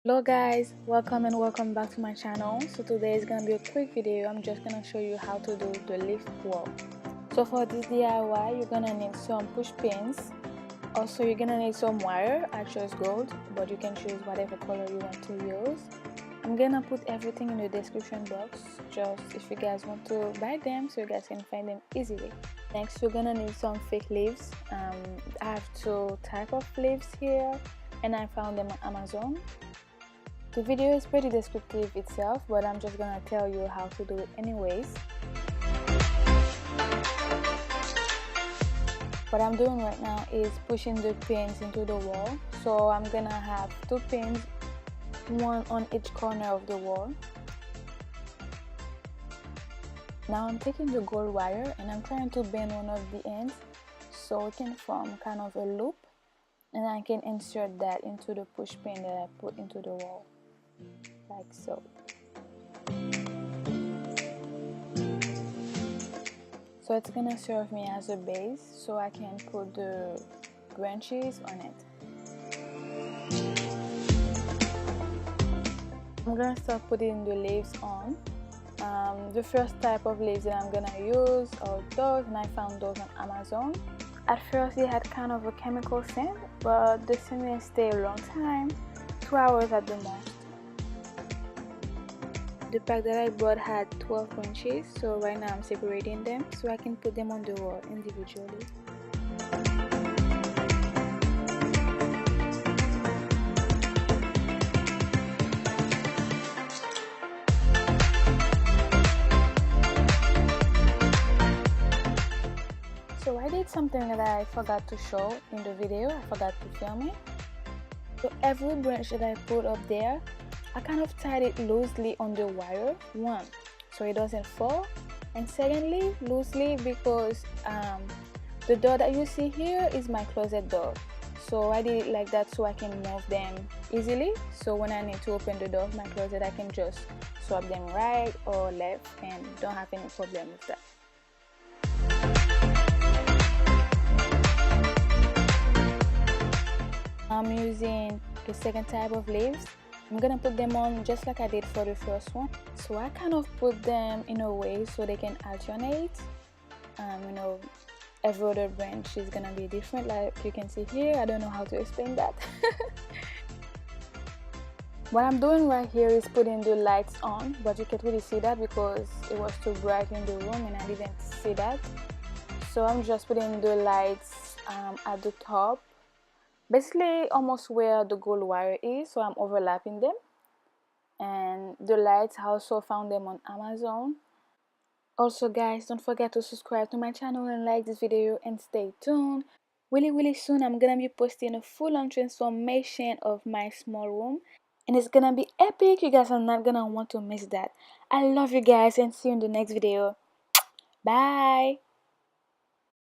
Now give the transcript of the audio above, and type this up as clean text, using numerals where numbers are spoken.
Hello guys, welcome and welcome back to my channel. So today is gonna be a quick video. I'm just gonna show you how to do the leaf wall. So for this DIY, you're gonna need some push pins. Also, you're gonna need some wire. I chose gold, but you can choose whatever color you want to use. I'm gonna put everything in the description box, just if you guys want to buy them so you guys can find them easily. Next, you're gonna need some fake leaves. I have two types of leaves here, and I found them on Amazon. The video is pretty descriptive itself, but I'm just gonna tell you how to do it anyways. What I'm doing right now is pushing the pins into the wall. So I'm gonna have two pins, one on each corner of the wall. Now I'm taking the gold wire and I'm trying to bend one of the ends so it can form kind of a loop, and I can insert that into the push pin that I put into the wall, like so. So it's gonna serve me as a base so I can put the branches on it. I'm gonna start putting the leaves on. The first type of leaves that I'm gonna use are those, and I found those on Amazon. At first they had kind of a chemical scent, but the scent didn't stay a long time, 2 hours at the most. The pack that I bought had 12 branches, so right now I'm separating them so I can put them on the wall individually. So I did something that I forgot to show in the video. I forgot to film it. So every branch that I put up there, I kind of tied it loosely on the wire, one, so it doesn't fall, and secondly, loosely because the door that you see here is my closet door. So I did it like that so I can move them easily. So when I need to open the door of my closet, I can just swap them right or left and don't have any problem with that. I'm using the second type of leaves. I'm gonna put them on just like I did for the first one. So I kind of put them in a way so they can alternate. Every other branch is gonna be different, like you can see here. I don't know how to explain that. What I'm doing right here is putting the lights on, but you can't really see that because it was too bright in the room and I didn't see that. So I'm just putting the lights at the top, basically almost where the gold wire is, so I'm overlapping them. And the lights, I also found them on Amazon. Also guys, don't forget to subscribe to my channel and like this video, and stay tuned. Really soon I'm gonna be posting a full-on transformation of my small room, and it's gonna be epic. You guys are not gonna want to miss that. I love you guys and see you in the next video. Bye.